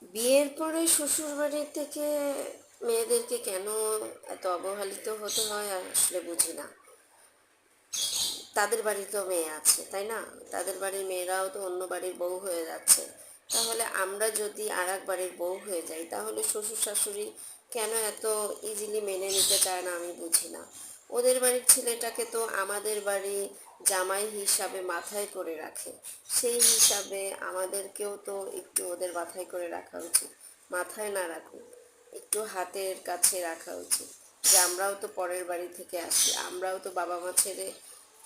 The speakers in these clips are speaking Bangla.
বিয়ের পরে শ্বশুরবাড়ি থেকে মেয়েদেরকে কেন এত অবহেলিত হতে হয় আসলে বুঝি না। তাদের বাড়িতেও মেয়ে আছে, তাই না? তাদের বাড়ির মেয়েরাও তো অন্য বাড়ির বউ হয়ে যাচ্ছে। তাহলে আমরা যদি আর এক বাড়ির বউ হয়ে যাই, তাহলে শ্বশুর শাশুড়ি কেন এত ইজিলি মেনে নিতে চায় না আমি বুঝি না। ওদের বাড়ির ছেলেটাকে তো আমাদের বাড়ি জামাই হিসাবে মাথায় করে রাখে, সেই হিসাবে আমাদেরকেও তো একটু ওদের মাথায় করে রাখা উচিত। মাথায় না রাখুক, একটু হাতের কাছে রাখা উচিত, যে আমরাও তো পরের বাড়ি থেকে আসি, আমরাও তো বাবা মা ছেড়ে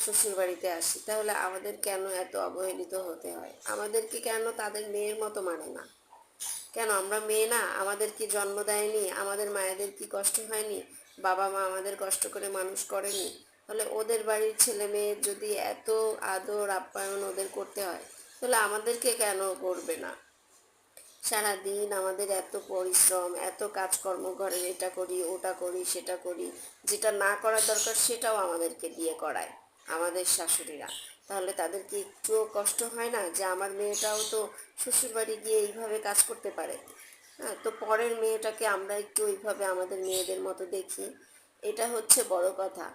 শ্বশুর বাড়িতে আসি। তাহলে আমাদের কেন এত অবহেলিত হতে হয়? আমাদেরকে কেন তাদের মেয়ের মতো মানে না? কেন আমরা মেয়ে না? আমাদের কি জন্ম দেয়নি? আমাদের মায়েদের কি কষ্ট হয়নি? বাবা মা আমাদের কষ্ট করে মানুষ করেনি? তাহলে ওদের বাড়ির ছেলে মেয়ের যদি এত আদর আপ্যায়ন ওদের করতে হয়, তাহলে আমাদেরকে কেন করবে না? সারাদিন আমাদের এত পরিশ্রম, এত কাজকর্ম, ঘরের এটা করি ওটা করি সেটা করি, যেটা না করা দরকার সেটাও আমাদেরকে দিয়ে করায় আমাদের শাশুড়িরা। তাহলে তাদের কি একটুও কষ্ট হয় না যে আমার মেয়েটাও তো শ্বশুরবাড়ি গিয়ে এইভাবে কাজ করতে পারে? হ্যাঁ, তো পরের মেয়েটাকে আমরা একটু ওইভাবে আমাদের মেয়েদের মতো দেখি, এটা হচ্ছে বড় কথা।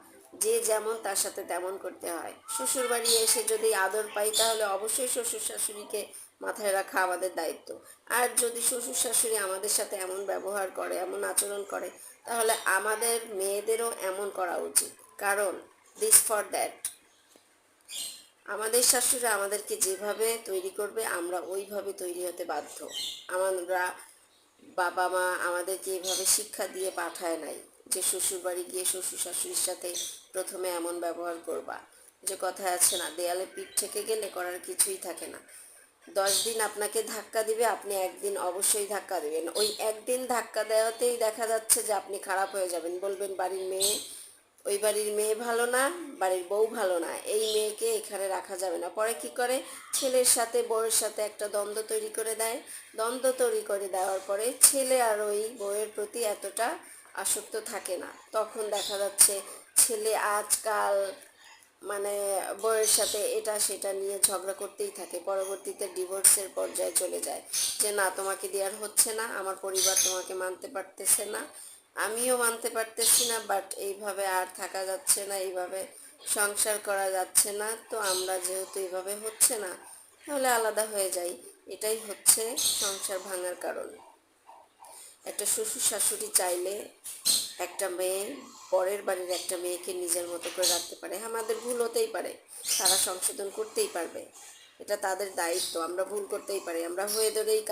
যে যেমন তার সাথে তেমন করতে হয়। শ্বশুর বাড়ি এসে যদি আদর পাই, তাহলে অবশ্যই শ্বশুর শাশুড়িকে মাথায় রাখা আমাদের দায়িত্ব। আর যদি শ্বশুর শাশুড়ি আমাদের সাথে এমন ব্যবহার করে, এমন আচরণ করে, তাহলে আমাদের মেয়েদেরও এমন করা উচিত। কারণ দিস ফর দ্যাট, আমাদের শাশুড়ি আমাদেরকে যেভাবে তৈরি করবে আমরা ওইভাবে তৈরি হতে বাধ্য। আমরা বাবা মা আমাদেরকে এইভাবে শিক্ষা দিয়ে পাঠায় নাই যে শ্বশুর বাড়ি গিয়ে শ্বশুর শাশুড়ির সাথে প্রথমে এমন ব্যবহার করবা। যে কথায় আছে না, দেয়ালে পিঠ থেকে গেলে করার কিছুই থাকে না। 10 দিন আপনাকে ধাক্কা দিবে, আপনি একদিন অবশ্যই ধাক্কা দেবেন। ওই একদিন ধাক্কা দেওয়াতেই দেখা যাচ্ছে যে আপনি খারাপ হয়ে যাবেন, বলবেন বাড়ির মেয়ে, ওই বাড়ির মেয়ে ভালো না, বাড়ির বউ ভালো না, এই মেয়েকে এখানে রাখা যাবে না। পরে কি করে? ছেলের সাথে বউয়ের সাথে একটা দ্বন্দ্ব তৈরি করে দেয়। দ্বন্দ্ব তৈরি করে দেওয়ার পরে ছেলে আর ওই বউয়ের প্রতি এতটা আসক্ত থাকে না। তখন দেখা যাচ্ছে ছেলে আজকাল মানে বউয়ের সাথে এটা সেটা নিয়ে ঝগড়া করতেই থাকে, পরবর্তীতে ডিভোর্সের পর্যায়ে চলে যায়। যে না, তোমাকে দেওয়ার হচ্ছে না, আমার পরিবার তোমাকে মানতে পারতেছে না, আমিও মানতে পারতেছি না, বাট এইভাবে আর থাকা যাচ্ছে না, এইভাবে সংসার করা যাচ্ছে না, তো আমরা যেহেতু এইভাবে হচ্ছে না, তাহলে আলাদা হয়ে যাই। এটাই হচ্ছে সংসার ভাঙার কারণ। একটা শ্বশুর শাশুড়ি চাইলে একটা মেয়ে পরের বাড়ির একটা মেয়েকে নিজের মতো করে রাখতে পারে। হ্যাঁ, আমাদের ভুল হতেই পারে, তারা সংশোধন করতেই পারবে, এটা তাদের দায়িত্ব। আমরা ভুল করতেই পারি, আমরা হয়ে ধরেই